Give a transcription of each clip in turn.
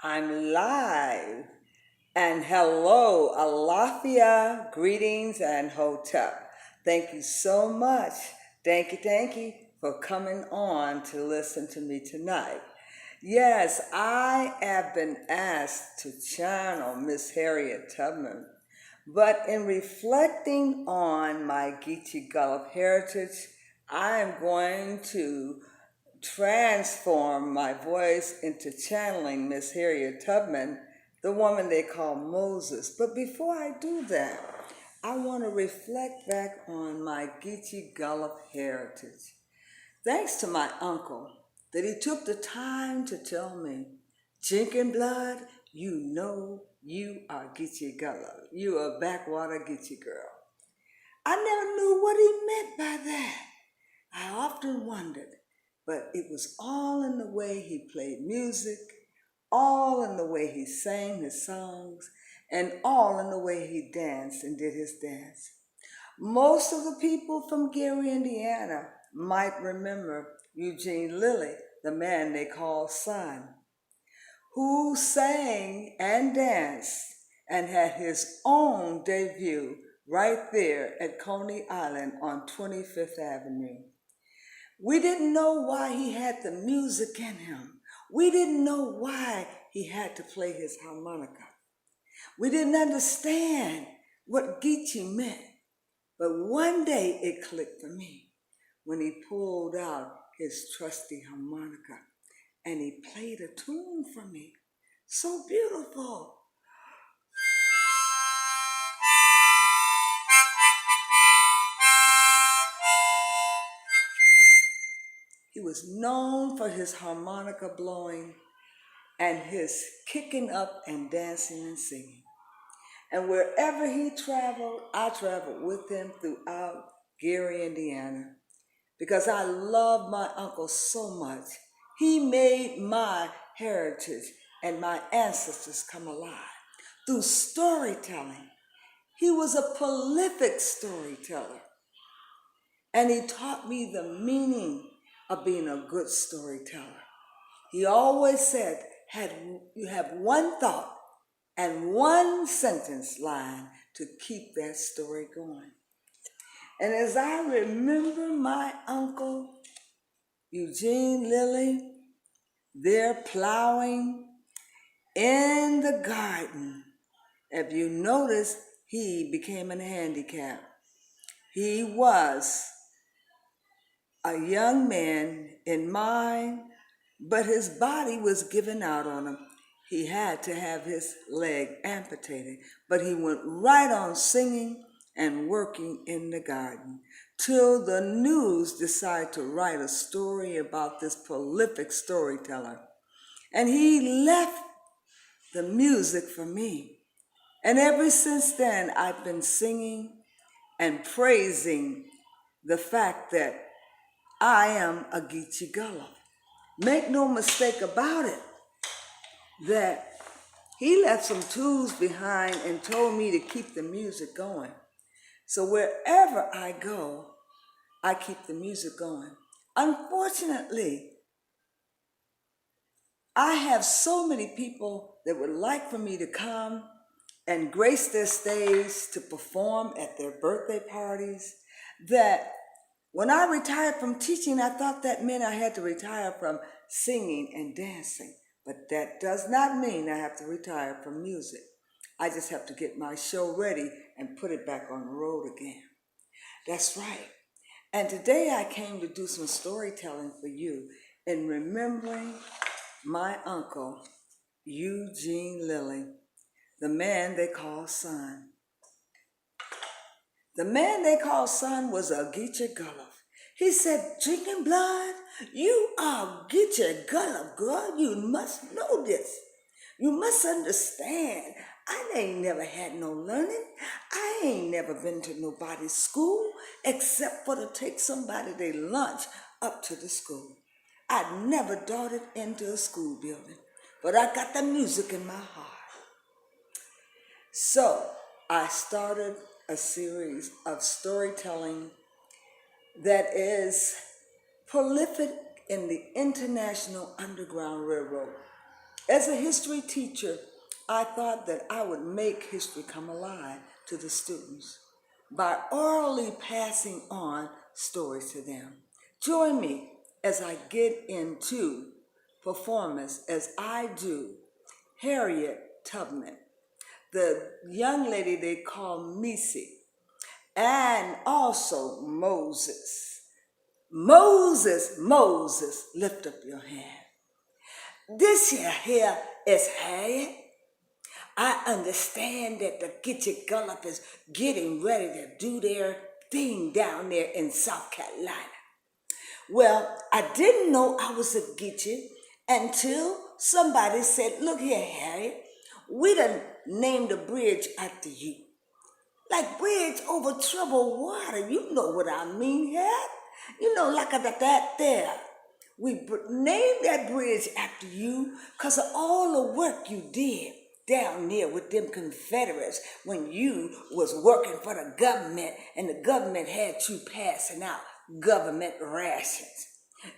I'm live. And hello, Alafia, greetings and hotep. Thank you so much. Thank you for coming on to listen to me tonight. Yes, I have been asked to channel Miss Harriet Tubman, but in reflecting on my Geechee Gullah heritage, I am going to transform my voice into channeling Miss Harriet Tubman, the woman they call Moses. But before I do that, I want to reflect back on my Geechee Gullah heritage. Thanks to my uncle that he took the time to tell me, Jinkin blood, you know you are Geechee Gullah. You are a backwater Geechee girl. I never knew what he meant by that. I often wondered, but it was all in the way he played music, all in the way he sang his songs, and all in the way he danced and did his dance. Most of the people from Geehee, Indiana might remember Eugene Lilly, the man they call Son, who sang and danced and had his own debut right there at Coney Island on 25th Avenue. We didn't know why he had the music in him. We didn't know why he had to play his harmonica. We didn't understand what Geechee meant. But one day it clicked for me when he pulled out his trusty harmonica and he played a tune for me. So beautiful. He was known for his harmonica blowing and his kicking up and dancing and singing. And wherever he traveled, I traveled with him throughout Geehee, Indiana, because I love my uncle so much. He made my heritage and my ancestors come alive through storytelling. He was a prolific storyteller, and he taught me the meaning of being a good storyteller. He always said, you have one thought and one sentence line to keep that story going. And as I remember my uncle, Eugene Lilly, there plowing in the garden, if you notice, he became a handicap. He was a young man in mind, but his body was giving out on him. He had to have his leg amputated, but he went right on singing and working in the garden till the news decided to write a story about this prolific storyteller. And he left the music for me. And ever since then, I've been singing and praising the fact that I am a Geechee Gullah. Make no mistake about it, that he left some tools behind and told me to keep the music going. So wherever I go, I keep the music going. Unfortunately, I have so many people that would like for me to come and grace their stage to perform at their birthday parties that when I retired from teaching, I thought that meant I had to retire from singing and dancing. But that does not mean I have to retire from music. I just have to get my show ready and put it back on the road again. That's right. And today I came to do some storytelling for you in remembering my uncle, Eugene Lilly, the man they call Son. The man they call Son was a Geechee Gullah. He said, drinking blood, you are Geechee Gullah, girl. You must know this. You must understand. I ain't never had no learning. I ain't never been to nobody's school except for to take somebody their lunch up to the school. I'd never darted into a school building, but I got the music in my heart. So I started a series of storytelling that is prolific in the International Underground Railroad. As a history teacher, I thought that I would make history come alive to the students by orally passing on stories to them. Join me as I get into performance as I do Harriet Tubman, the young lady they call Missy, and also Moses. Moses, lift up your hand. This here is Harriet. I understand that the Geechee Gullah is getting ready to do their thing down there in South Carolina. Well, I didn't know I was a Geechee until somebody said, look here, Harriet, we done named a bridge after you. Like bridge over troubled water, you know what I mean, Harriet? You know, like that there. We named that bridge after you because of all the work you did down there with them Confederates when you was working for the government and the government had you passing out government rations.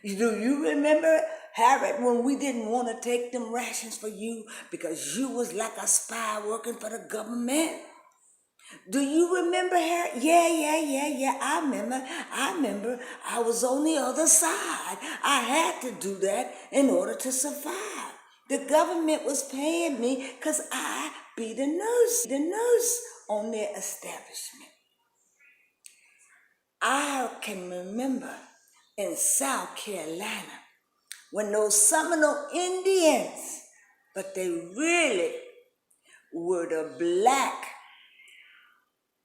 Do you remember, Harriet, when we didn't want to take them rations for you because you was like a spy working for the government? Do you remember, Harriet? Yeah. I remember. I was on the other side. I had to do that in order to survive. The government was paying me because I be the nurse on their establishment. I can remember in South Carolina when those Seminole Indians, but they really were the black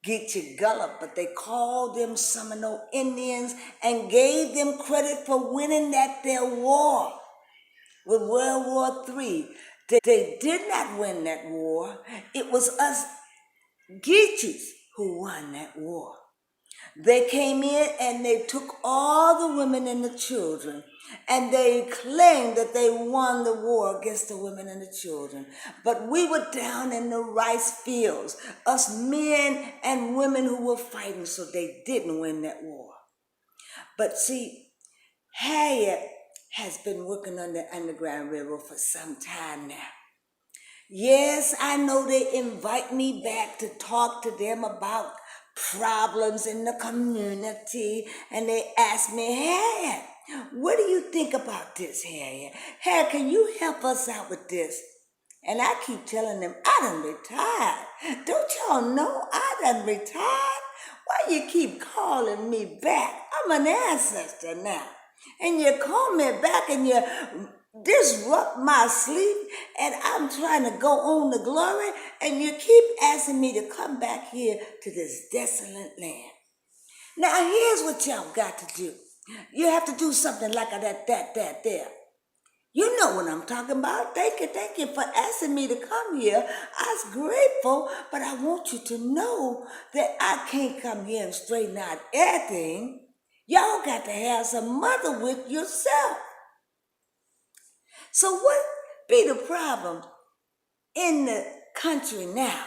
Geechee Gullah, but they called them Seminole Indians and gave them credit for winning that their war with World War III. They did not win that war. It was us Geechees who won that war. They came in and they took all the women and the children, and they claimed that they won the war against the women and the children. But we were down in the rice fields, us men and women who were fighting, so they didn't win that war. But see, Harriet has been working on the Underground Railroad for some time now. Yes, I know they invite me back to talk to them about problems in the community, and they ask me, Harriet, what do you think about this, Harriet? Harriet, can you help us out with this? And I keep telling them, I done retired. Don't y'all know I done retired? Why you keep calling me back? I'm an ancestor now. And you call me back and you disrupt my sleep, and I'm trying to go on to glory, and you keep asking me to come back here to this desolate land. Now here's what y'all got to do. You have to do something like that there. You know what I'm talking about. Thank you for asking me to come here. I was grateful, but I want you to know that I can't come here and straighten out everything. Y'all got to have some mother with yourself. So what be the problem in the country now?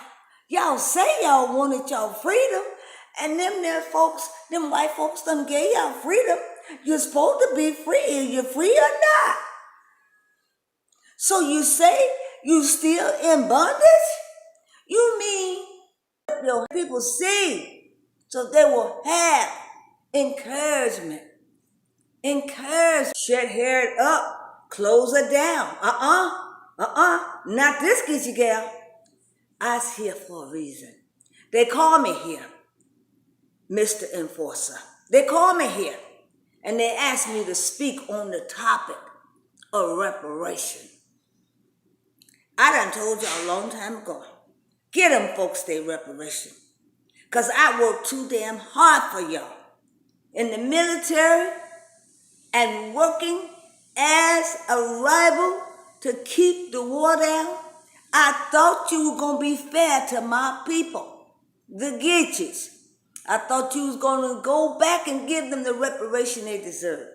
Y'all say y'all wanted y'all freedom, and them white folks done gave y'all freedom. You're supposed to be free. Are you free or not? So you say you still in bondage? You mean your people see so they will have encouragement. Shut her up. Close her down. Not this Geechee gal. I's here for a reason. They call me here, Mr. Enforcer. They call me here, and they ask me to speak on the topic of reparation. I done told y'all a long time ago, get them folks their reparation. Because I worked too damn hard for y'all. In the military and working as a rival to keep the war down, I thought you were going to be fair to my people, the Geechees. I thought you was going to go back and give them the reparation they deserve.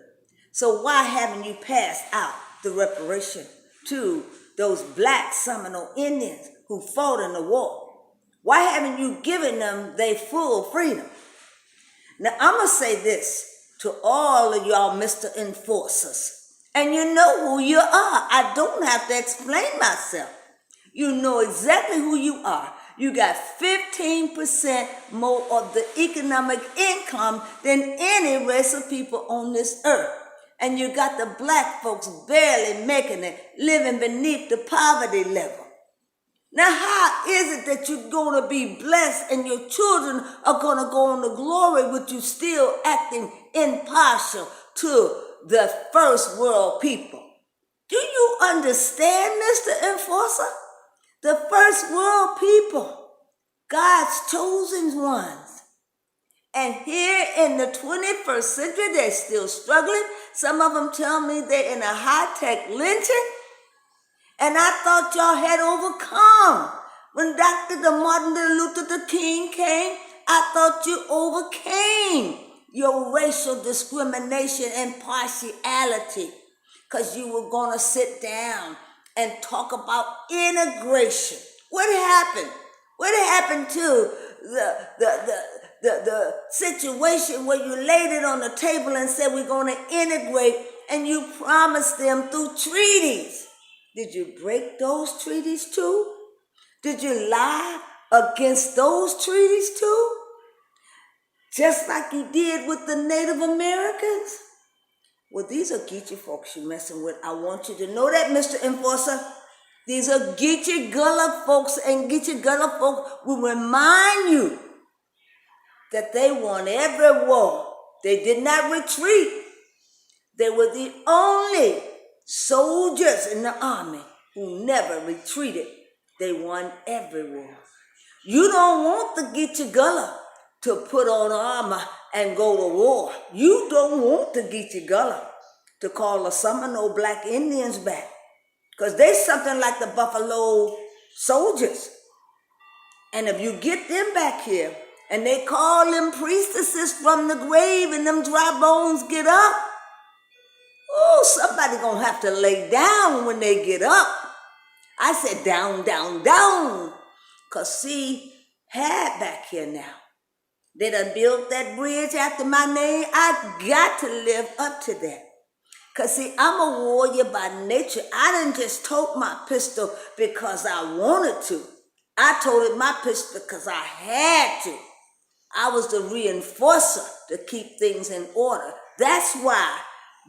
So why haven't you passed out the reparation to those black Seminole Indians who fought in the war? Why haven't you given them their full freedom? Now, I'm going to say this to all of y'all Mr. Enforcers. And you know who you are. I don't have to explain myself. You know exactly who you are. You got 15% more of the economic income than any race of people on this earth. And you got the black folks barely making it, living beneath the poverty level. Now, how is it that you're going to be blessed and your children are going to go on to glory with you still acting impartial to the first world people? Do you understand, Mr. Enforcer? The first world people, God's chosen ones. And here in the 21st century, they're still struggling. Some of them tell me they're in a high-tech lynching. And I thought y'all had overcome. When Dr. Martin Luther King came, I thought you overcame your racial discrimination and partiality, because you were going to sit down and talk about integration. What happened? What happened to the situation where you laid it on the table and said we're going to integrate, and you promised them through treaties? Did you break those treaties too? Did you lie against those treaties too? Just like you did with the Native Americans? Well, these are Geechee folks you're messing with. I want you to know that, Mr. Enforcer. These are Geechee Gullah folks, and Geechee Gullah folks will remind you that they won every war. They did not retreat. They were the only soldiers in the army who never retreated. They won every war. You don't want the Geechee Gullah to put on armor and go to war. You don't want the Geechee Gullah to call the Seminole Black Indians back, because they're something like the Buffalo Soldiers. And if you get them back here and they call them priestesses from the grave and them dry bones get up, oh, somebody gonna have to lay down when they get up. I said down, down, down. Because see, had back here now, they done built that bridge after my name. I got to live up to that. Because see, I'm a warrior by nature. I didn't just tote my pistol because I wanted to. I toted my pistol because I had to. I was the reinforcer to keep things in order. That's why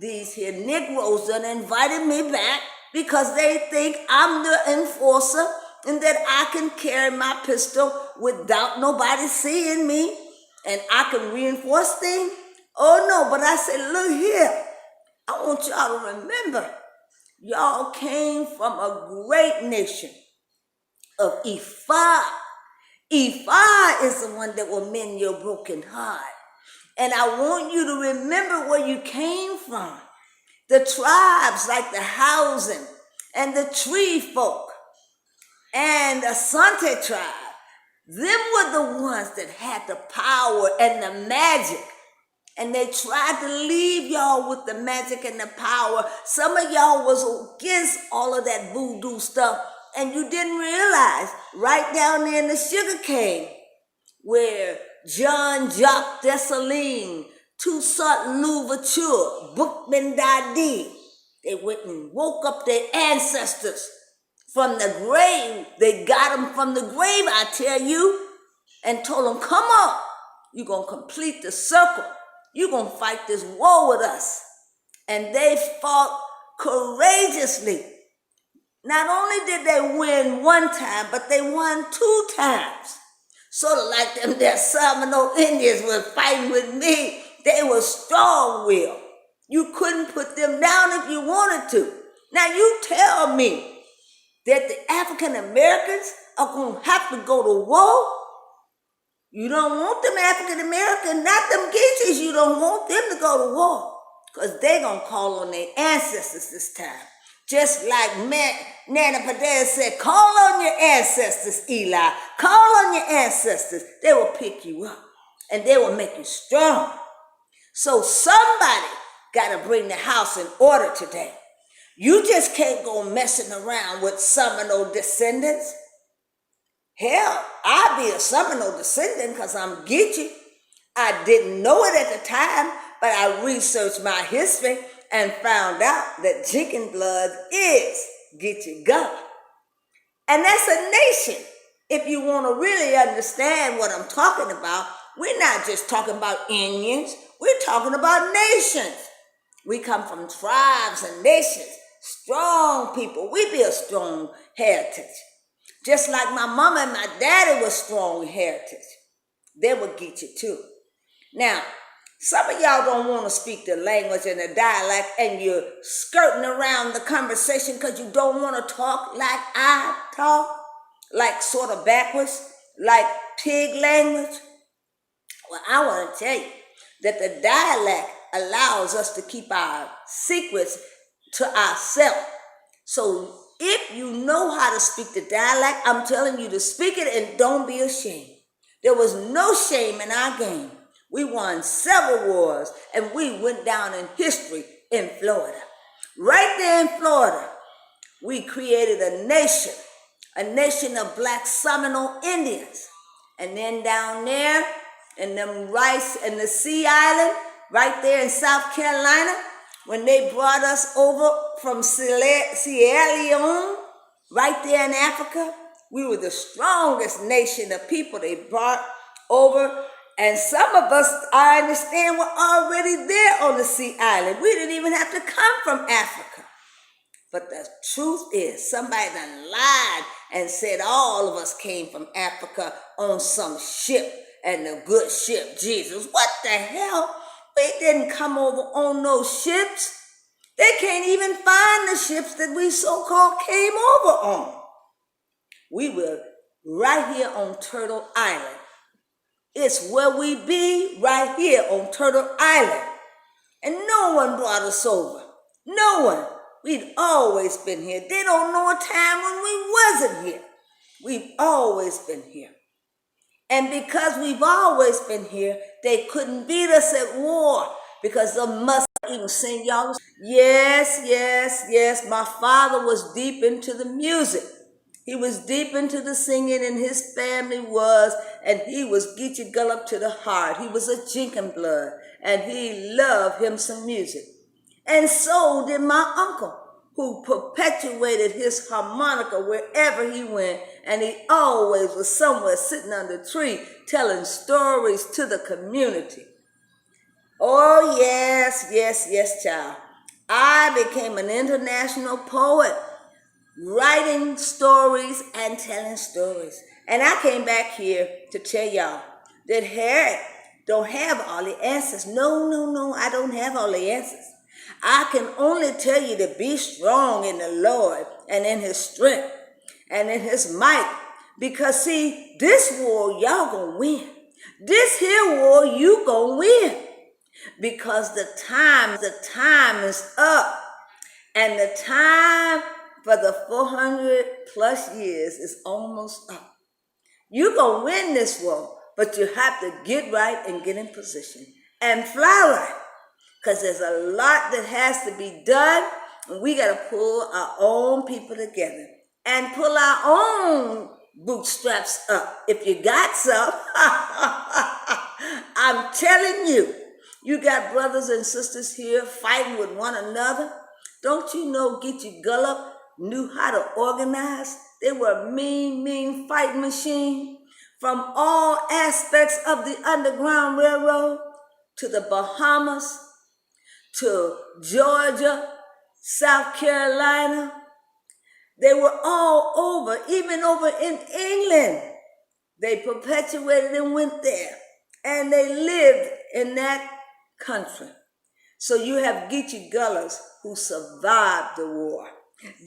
these here Negroes done invited me back, because they think I'm the enforcer and that I can carry my pistol without nobody seeing me and I can reinforce things. Oh no, but I said, look here, I want y'all to remember, y'all came from a great nation of Ifa. Ifa is the one that will mend your broken heart. And I want you to remember where you came from. The tribes like the Housing and the Tree folk and the Asante tribe, them were the ones that had the power and the magic. And they tried to leave y'all with the magic and the power. Some of y'all was against all of that voodoo stuff, and you didn't realize right down there in the sugar cane where John Jacques Dessalines, Toussaint Louverture, Bookman Dadi, they went and woke up their ancestors from the grave. They got them from the grave, I tell you, and told them, come on, you're going to complete the circle. You're going to fight this war with us. And they fought courageously. Not only did they win one time, but they won 2 times. Sort of like them there Seminole Indians were fighting with me. They were strong-willed. You couldn't put them down if you wanted to. Now you tell me that the African Americans are going to have to go to war? You don't want them African Americans, not them Geechees, you don't want them to go to war, because they're going to call on their ancestors this time. Just like Nana Padilla said, call on your ancestors, Eli. Call on your ancestors. They will pick you up and they will make you strong. So somebody got to bring the house in order today. You just can't go messing around with Seminole descendants. Hell, I'll be a Seminole descendant because I'm Geechee. I didn't know it at the time, but I researched my history and found out that Jenkins blood is Geechee Gullah. And that's a nation. If you want to really understand what I'm talking about, we're not just talking about Indians. We're talking about nations. We come from tribes and nations, strong people. We be a strong heritage. Just like my mama and my daddy was strong heritage. They would get you too. Now, some of y'all don't want to speak the language and the dialect, and you're skirting around the conversation because you don't want to talk like I talk, like sort of backwards, like pig language. Well, I want to tell you that the dialect allows us to keep our secrets to ourselves. So if you know how to speak the dialect, I'm telling you to speak it and don't be ashamed. There was no shame in our game. We won several wars and we went down in history in Florida. Right there in Florida, we created a nation of black Seminole Indians. And then down there in them Rice and the Sea Island, right there in South Carolina, when they brought us over from Sierra Leone, right there in Africa, we were the strongest nation of people they brought over. And some of us, I understand, were already there on the Sea Island. We didn't even have to come from Africa. But the truth is, somebody done lied and said all of us came from Africa on some ship, and the good ship, Jesus. What the hell? We didn't come over on those ships. They can't even find the ships that we so-called came over on. We were right here on Turtle Island. It's where we be, right here on Turtle Island. And no one brought us over. No one. We'd always been here. They don't know a time when we wasn't here. We've always been here. And because we've always been here, they couldn't beat us at war because the Muslims even sing y'all. Yes. My father was deep into the music. He was deep into the singing, and his family was, and he was Geechee Gullah to the heart. He was a Jenkins blood, and he loved him some music. And so did my uncle, who perpetuated his harmonica wherever he went, and he always was somewhere sitting under a tree telling stories to the community. Oh, yes, child. I became an international poet, writing stories and telling stories. And I came back here to tell y'all that Harriet don't have all the answers. No, I don't have all the answers. I can only tell you to be strong in the Lord and in his strength and in his might. Because see, this war y'all gonna win. This here war you gonna win. Because the time is up. And the time for the 400 plus years is almost up. You're going to win this war, but you have to get right and get in position and fly right. Because there's a lot that has to be done, and we got to pull our own people together and pull our own bootstraps up. If you got some, I'm telling you, you got brothers and sisters here fighting with one another. Don't you know Geechee Gullah knew how to organize? They were a mean fighting machine. From all aspects of the Underground Railroad to the Bahamas, to Georgia, South Carolina. They were all over, even over in England. They perpetuated and went there. And they lived in that country. So you have Geechee Gullahs who survived the war.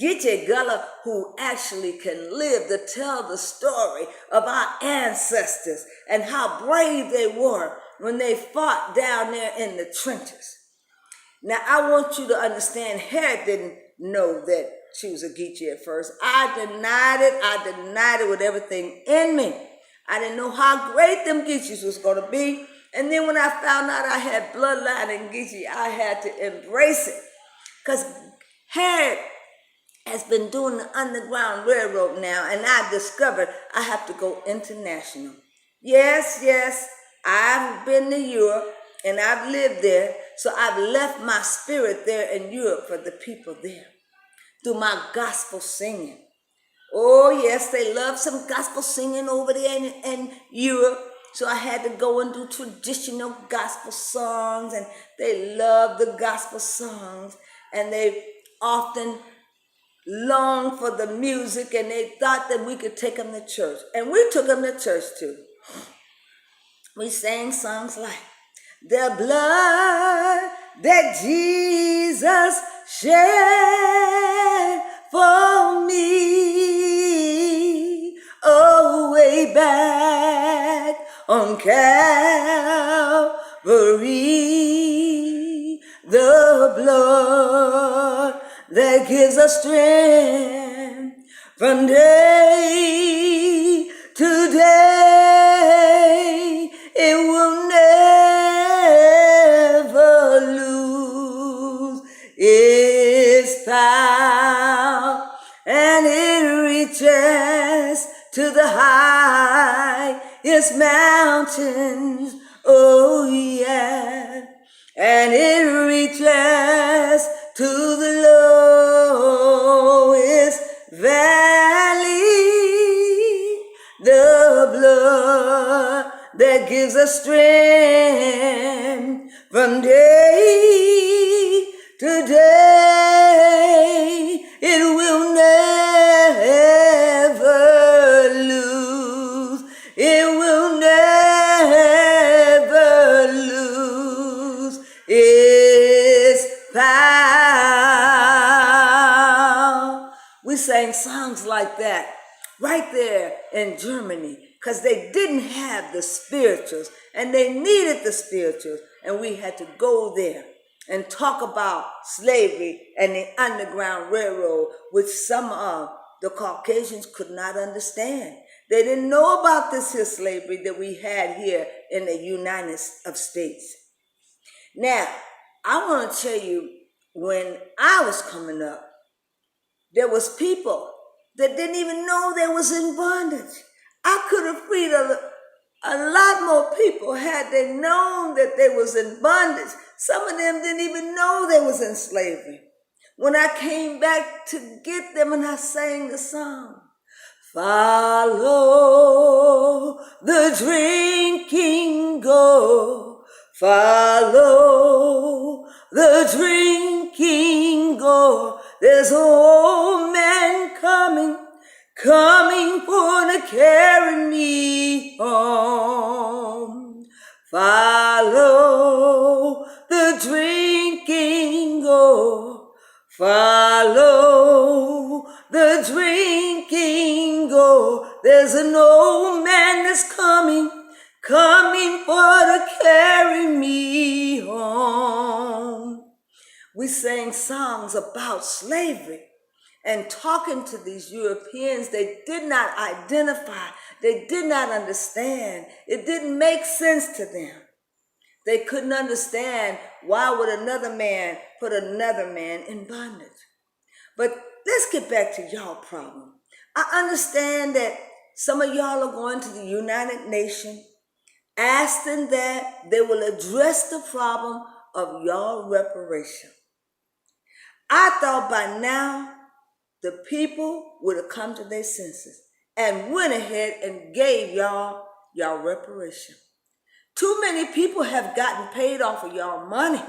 Geechee Gullah who actually can live to tell the story of our ancestors and how brave they were when they fought down there in the trenches. Now, I want you to understand, Harriet didn't know that she was a Geechee at first. I denied it with everything in me. I didn't know how great them Geechees was going to be. And then when I found out I had bloodline in Geechee, I had to embrace it. Because Harriet has been doing the Underground Railroad now, and I discovered I have to go international. Yes, I've been to Europe, and I've lived there, So I've left my spirit there in Europe for the people there through my gospel singing. Oh, yes, they love some gospel singing over there in Europe. So I had to go and do traditional gospel songs, and they love the gospel songs, and they often long for the music, and they thought that we could take them to church. And we took them to church too. We sang songs like, the blood that Jesus shed for me, oh, way back on Calvary, the blood that gives us strength from day to day, it will never lose its power, and it reaches to the highest mountains, oh yeah, and it reaches to the lowest valley. The blood that gives us strength from day to day, it will never lose, it will never lose its power. We sang songs like that right there in Germany, because they didn't have the spirituals, and they needed the spirituals, and we had to go there and talk about slavery and the Underground Railroad, which some of the Caucasians could not understand. They didn't know about this here slavery that we had here in the United States. Now, I want to tell you, when I was coming up, there was people that didn't even know they was in bondage. I could have freed a lot more people had they known that they was in bondage. Some of them didn't even know they was in slavery. When I came back to get them, and I sang the song, follow the drinking go, follow the drinking go. There's an old man coming for to carry me home. Follow the drinking go, follow the drinking go. There's an old man that's coming for to carry me home. We sang songs about slavery and talking to these Europeans. They did not identify. They did not understand. It didn't make sense to them. They couldn't understand why would another man put another man in bondage. But let's get back to y'all problem. I understand that some of y'all are going to the United Nations asking that they will address the problem of y'all reparation. I thought by now the people would have come to their senses and went ahead and gave y'all reparation. Too many people have gotten paid off of y'all money.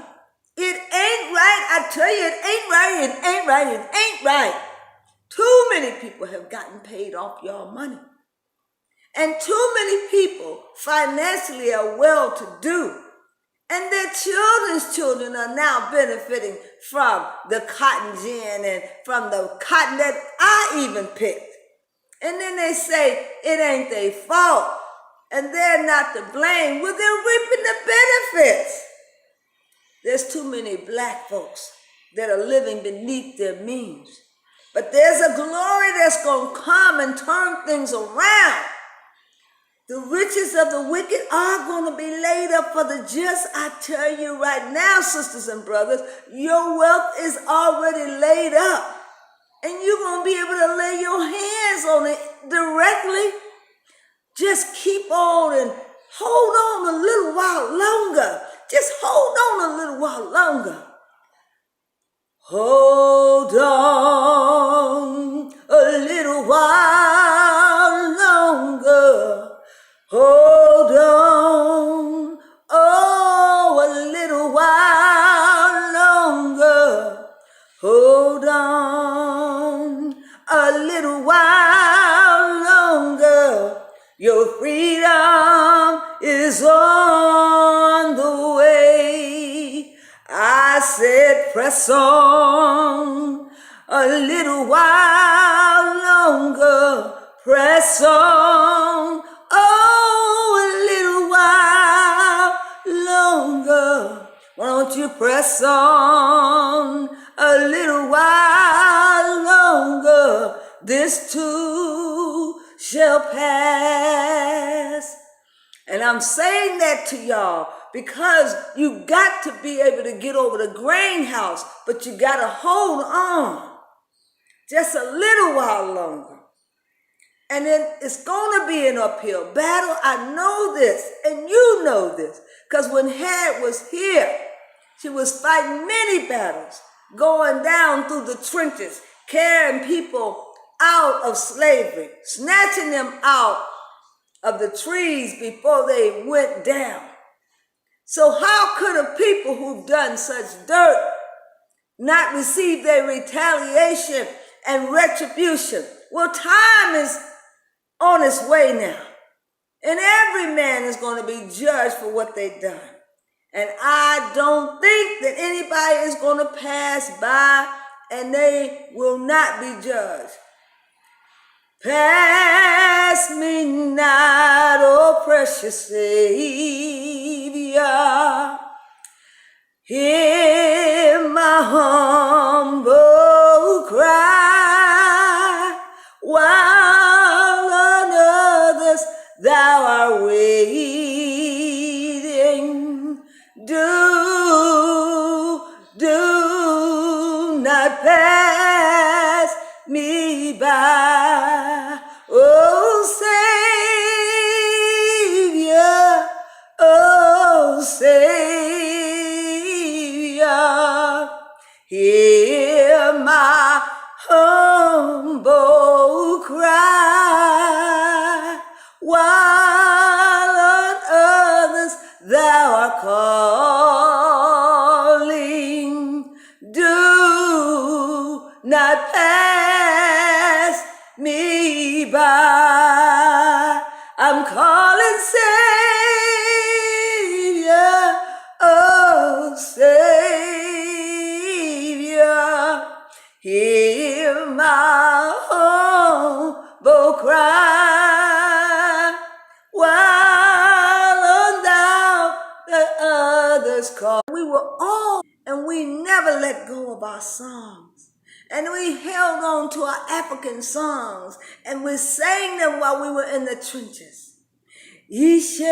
It ain't right. I tell you, it ain't right. It ain't right. It ain't right. Too many people have gotten paid off y'all money. And too many people financially are well-to-do. And their children's children are now benefiting from the cotton gin and from the cotton that I even picked. And then they say it ain't their fault and they're not to blame. Well, they're reaping the benefits. There's too many black folks that are living beneath their means. But there's a glory that's going to come and turn things around. The riches of the wicked are going to be laid up for the just. I tell you right now, sisters and brothers, your wealth is already laid up. And you're going to be able to lay your hands on it directly. Just keep on and hold on a little while longer. just hold on a little while longer. Hold on a little while longer. Hold on, oh, a little while longer. Hold on a little while longer. Your freedom is on the way. I said press on a little while longer. Press on, oh, a little while longer. Why don't you press on a little while longer? This too shall pass. And I'm saying that to y'all because you got to be able to get over the grain house, but you got to hold on just a little while longer. And then it's going to be an uphill battle. I know this, and you know this, because when Harriet was here, she was fighting many battles, going down through the trenches, carrying people out of slavery, snatching them out of the trees before they went down. So how could a people who've done such dirt not receive their retaliation and retribution? Well, time is on its way now, and every man is going to be judged for what they've done. And I don't think that anybody is going to pass by and they will not be judged. Pass me not, oh precious Savior. Hear my humble cry while on others thou art waiting. Do not pass me by, oh Savior, oh Savior. Hear my humble cry while on others thou art calling. Do not pass me by. I'm calling Savior, oh Savior. Hear my humble cry while on thou the others call. We were all, and we never let go of our songs. And we held on to our African songs, and we sang them while we were in the trenches. Ishe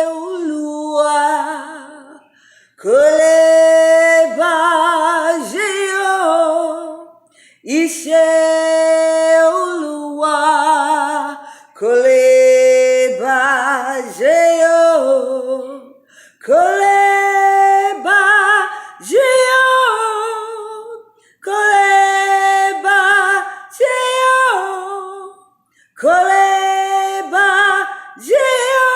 ulua koleba jeo. Ishe ulua koleba jeo. Koleba jeo. Koleba jeo. Koleba jeo.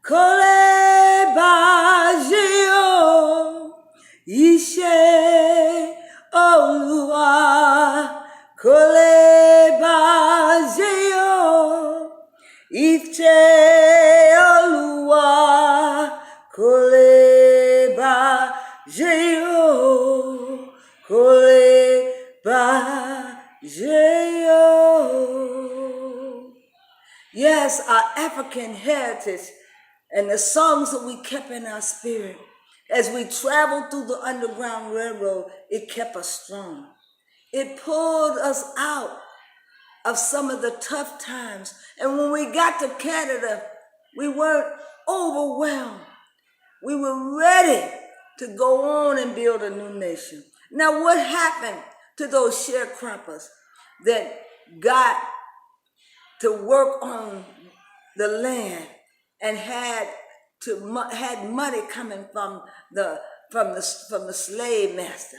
Koleba jeo. Ishe olua. Koleba jeo. Ife olua. Koleba jeo. Koleba jeo. Yes, our African heritage and the songs that we kept in our spirit as we traveled through the Underground Railroad, it kept us strong. It pulled us out of some of the tough times. And when we got to Canada, we weren't overwhelmed. We were ready to go on and build a new nation. Now, what happened to those sharecroppers that got to work on the land and had had money coming from the slave master.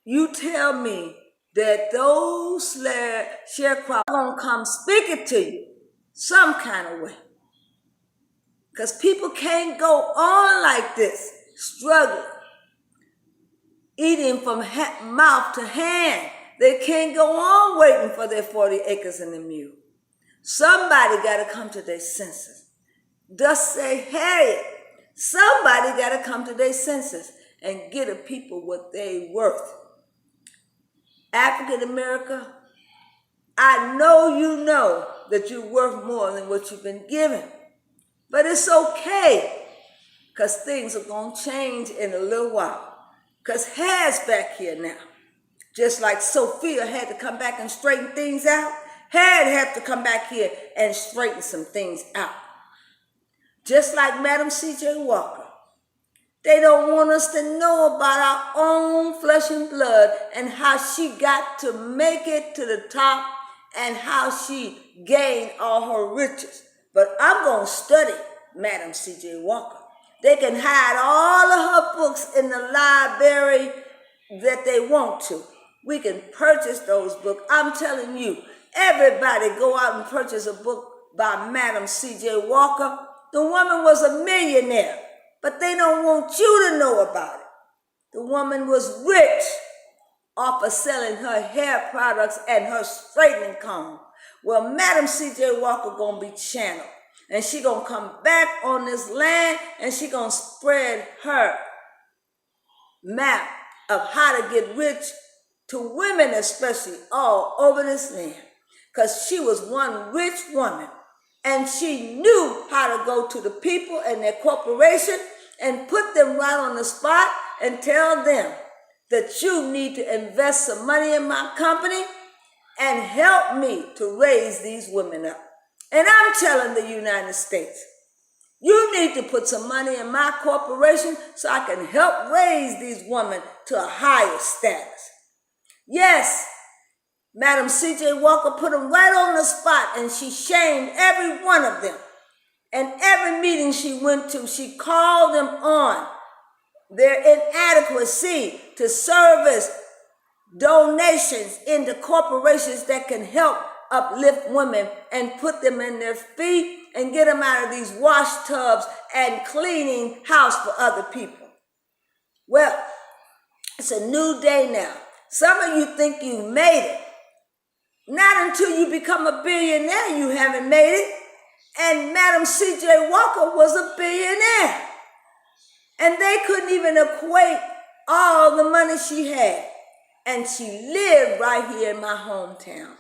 You tell me that those sharecroppers are gonna come speak it to you some kind of way. Because people can't go on like this, struggling, eating from mouth to hand. They can't go on waiting for their 40 acres and a mule. Somebody got to come to their senses. Thus say, hey, somebody got to come to their senses and get a people what they worth. African America, I know you know that you're worth more than what you've been given. But it's okay, because things are going to change in a little while. Because Hair's back here now. Just like Sophia had to come back and straighten things out, Hair had to come back here and straighten some things out. Just like Madam C.J. Walker. They don't want us to know about our own flesh and blood and how she got to make it to the top and how she gained all her riches. But I'm going to study Madam C.J. Walker. They can hide all of her books in the library that they want to. We can purchase those books. I'm telling you, everybody go out and purchase a book by Madam C.J. Walker. The woman was a millionaire, but they don't want you to know about it. The woman was rich off of selling her hair products and her straightening comb. Well, Madam C.J. Walker gonna be channeled, and she gonna come back on this land, and she gonna spread her map of how to get rich to women, especially all over this land, because she was one rich woman, and she knew how to go to the people and their corporation and put them right on the spot and tell them that you need to invest some money in my company and help me to raise these women up. And I'm telling the United States, you need to put some money in my corporation so I can help raise these women to a higher status. Yes, Madam C.J. Walker put them right on the spot, and she shamed every one of them. And every meeting she went to, she called them on their inadequacy to service donations into corporations that can help uplift women and put them in their feet and get them out of these wash tubs and cleaning house for other people. Well, it's a new day now. Some of you think you made it. Not until you become a billionaire you haven't made it. And Madam C.J. Walker was a billionaire. And they couldn't even equate all the money she had. And she lived right here in my hometown.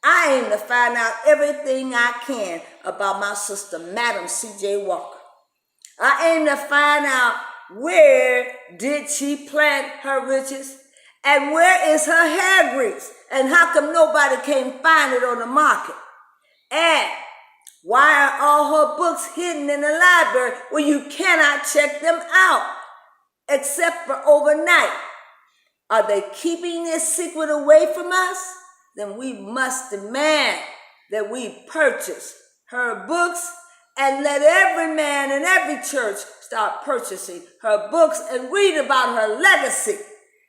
I aim to find out everything I can about my sister, Madam C.J. Walker. I aim to find out where did she plant her riches and where is her hair grease and how come nobody can find it on the market. And why are all her books hidden in the library where you cannot check them out except for overnight? Are they keeping this secret away from us? Then we must demand that we purchase her books and let every man in every church start purchasing her books and read about her legacy,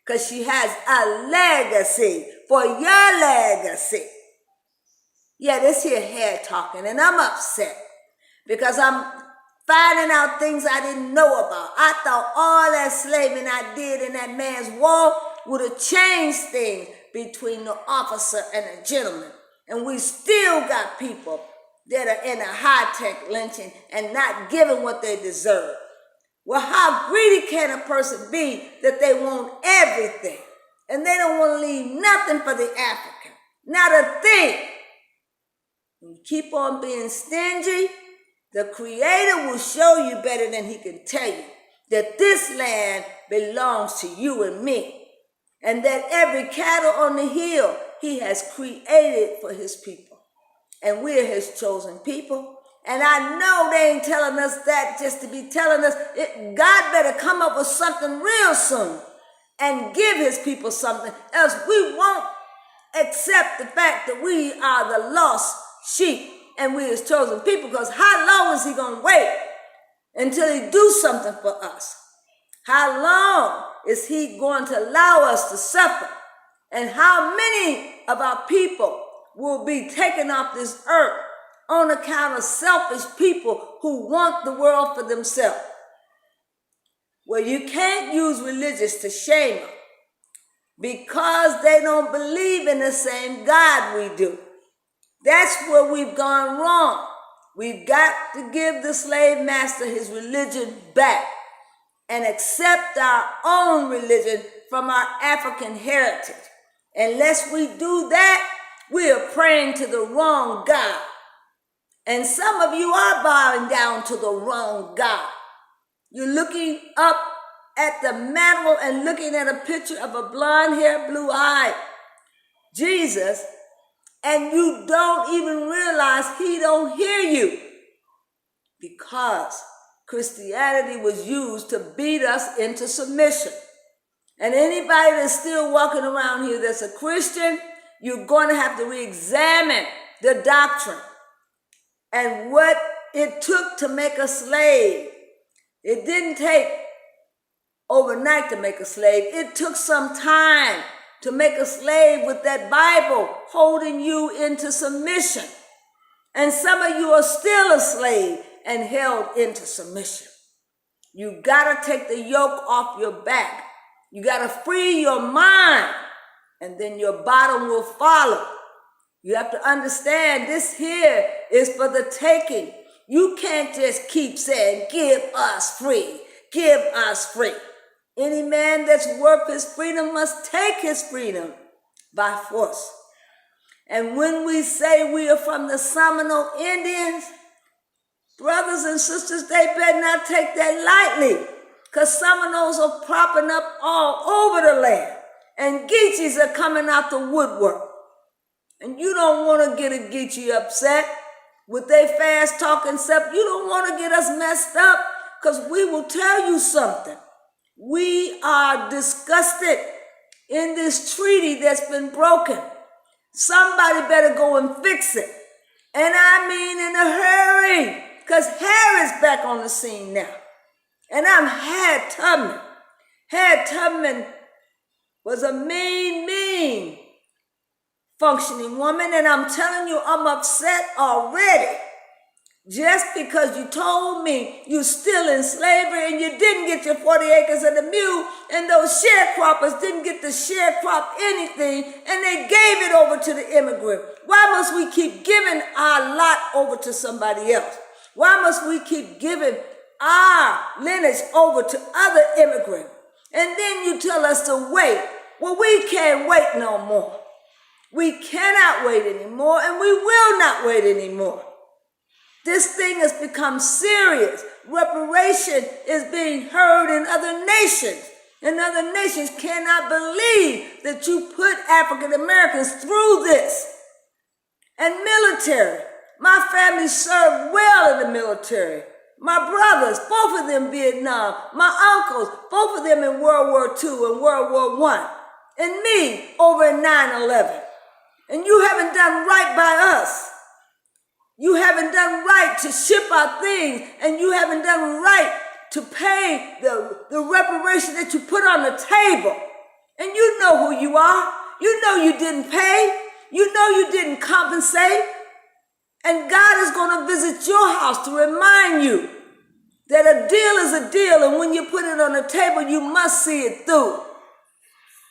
because she has a legacy for your legacy. Yeah, this here hair talking, and I'm upset because I'm finding out things I didn't know about. I thought all that slaving I did in that man's war would have changed things between the officer and the gentleman. And we still got people that are in a high-tech lynching and not given what they deserve. Well, how greedy can a person be that they want everything and they don't want to leave nothing for the African? Not a thing. When you keep on being stingy, the Creator will show you better than He can tell you that this land belongs to you and me, and that every cattle on the hill He has created for His people, and we're His chosen people. And I know they ain't telling us that just to be telling us. God better come up with something real soon and give His people something, else we won't accept the fact that we are the lost sheep and we His chosen people, because how long is He going to wait until he do something for us? How long is he going to allow us to suffer? And how many of our people will be taken off this earth on account of selfish people who want the world for themselves? Well, you can't use religious to shame them because they don't believe in the same God we do. That's where we've gone wrong. We've got to give the slave master his religion back and accept our own religion from our African heritage. Unless we do that, we are praying to the wrong God. And some of you are bowing down to the wrong God. You're looking up at the mantle and looking at a picture of a blonde-haired, blue-eyed Jesus, and you don't even realize he don't hear you, because Christianity was used to beat us into submission. And anybody that's still walking around here that's a Christian, you're going to have to re-examine the doctrine and what it took to make a slave. It didn't take overnight to make a slave. It took some time to make a slave with that Bible holding you into submission. And some of you are still a slave and held into submission. You got to take the yoke off your back. You got to free your mind, and then your bottom will follow. You have to understand this here is for the taking. You can't just keep saying, give us free, give us free. Any man that's worth his freedom must take his freedom by force. And when we say we are from the Seminole Indians, brothers and sisters, they better not take that lightly, because Seminoles are propping up all over the land, and Geechees are coming out the woodwork. And you don't want to get a Geechee upset with their fast talking stuff. You don't want to get us messed up, because we will tell you something. We are disgusted in this treaty that's been broken. Somebody better go and fix it. And I mean in a hurry, because Harry's back on the scene now. And I'm Had Tubman. Had Tubman was a mean functioning woman, and I'm telling you, I'm upset already. Just because you told me you're still in slavery and you didn't get your 40 acres of the mule, and those sharecroppers didn't get to sharecrop anything, and they gave it over to the immigrant. Why must we keep giving our lot over to somebody else? Why must we keep giving our lineage over to other immigrants? And then you tell us to wait. Well, we can't wait no more. We cannot wait anymore, and we will not wait anymore. This thing has become serious. Reparation is being heard in other nations. And other nations cannot believe that you put African Americans through this. And military. My family served well in the military. My brothers, both of them Vietnam. My uncles, both of them in World War II and World War I. And me over in 9/11. And you haven't done right by us. You haven't done right to ship our things, and you haven't done right to pay the reparation that you put on the table. And you know who you are. You know you didn't pay. You know you didn't compensate. And God is going to visit your house to remind you that a deal is a deal, and when you put it on the table, you must see it through.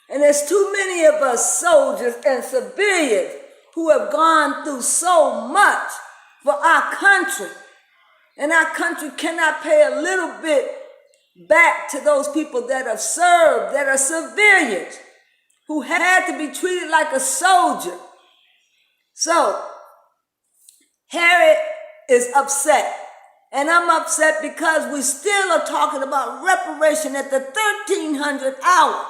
And there's too many of us soldiers and civilians who have gone through so much for our country. And our country cannot pay a little bit back to those people that have served, that are civilians, who had to be treated like a soldier. So, Harriet is upset. And I'm upset because we still are talking about reparation at the 1300 hour.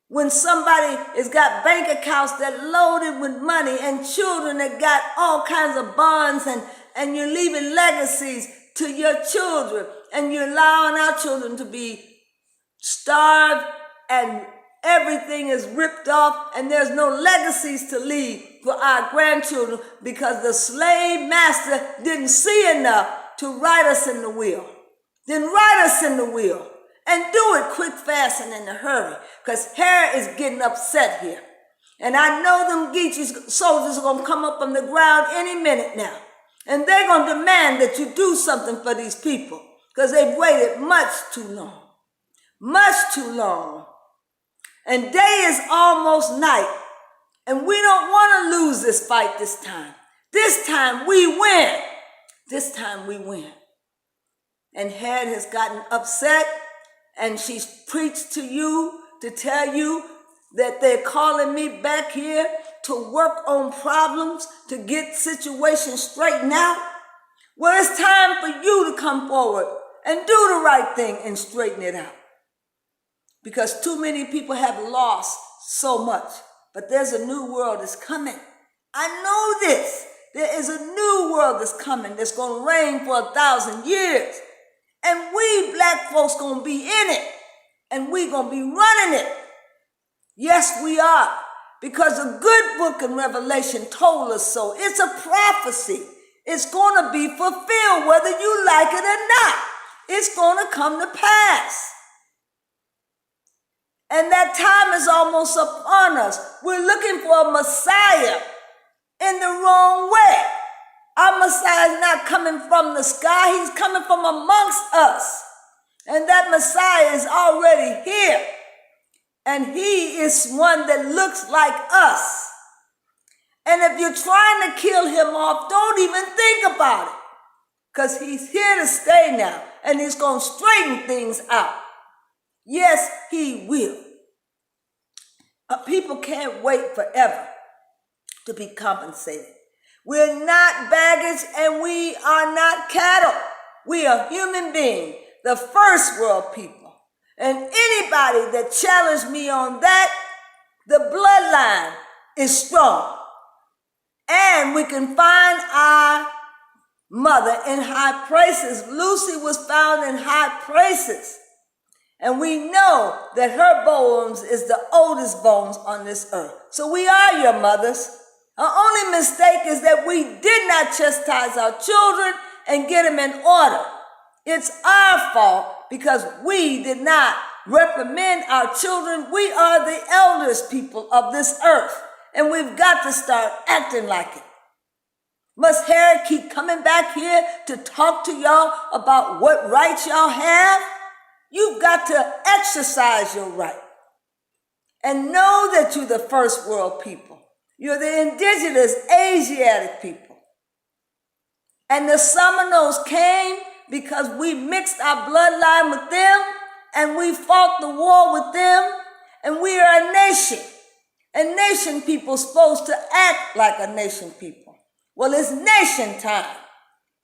When somebody has got bank accounts that loaded with money, and children that got all kinds of bonds, and you're leaving legacies to your children, and you're allowing our children to be starved, and everything is ripped off, and there's no legacies to leave for our grandchildren because the slave master didn't see enough to write us in the will. then write us in the will. And do it quick, fast, and in a hurry, because Harry is getting upset here. And I know them Geechee soldiers are going to come up on the ground any minute now. And they're going to demand that you do something for these people, because they've waited much too long. Much too long. And day is almost night. And we don't want to lose this fight this time. This time we win. This time we win. And Head has gotten upset, and she's preached to you to tell you that they're calling me back here to work on problems, to get situations straightened out. Well, it's time for you to come forward and do the right thing and straighten it out. Because too many people have lost so much. But there's a new world that's coming. I know this. There is a new world that's coming that's going to reign for 1,000 years. And we black folks going to be in it. And we going to be running it. Yes, we are. Because a good book in Revelation told us so. It's a prophecy. It's going to be fulfilled whether you like it or not. It's going to come to pass. And that time is almost upon us. We're looking for a Messiah in the wrong way. Our Messiah is not coming from the sky. He's coming from amongst us. And that Messiah is already here. And he is one that looks like us. And if you're trying to kill him off, don't even think about it. Because he's here to stay now. And he's going to straighten things out. Yes, he will. People can't wait forever to be compensated. We're not baggage and we are not cattle. We are human beings, the first world people. And anybody that challenged me on that, the bloodline is strong. And we can find our mother in high places. Lucy was found in high places. And we know that her bones is the oldest bones on this earth. So we are your mothers. Our only mistake is that we did not chastise our children and get them in order. It's our fault because we did not reprimand our children. We are the eldest people of this earth. And we've got to start acting like it. Must Harry keep coming back here to talk to y'all about what rights y'all have? You've got to exercise your right and know that you're the first world people. You're the indigenous Asiatic people. And the Seminoles came because we mixed our bloodline with them and we fought the war with them, and we are a nation. And nation people supposed to act like a nation people. Well, it's nation time.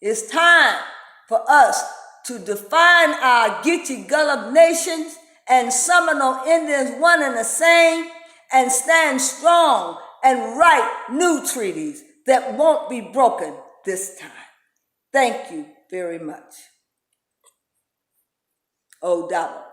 It's time for us to define our Geechee Gullah nations and Seminole Indians one and the same, and stand strong and write new treaties that won't be broken this time. Thank you very much. O double.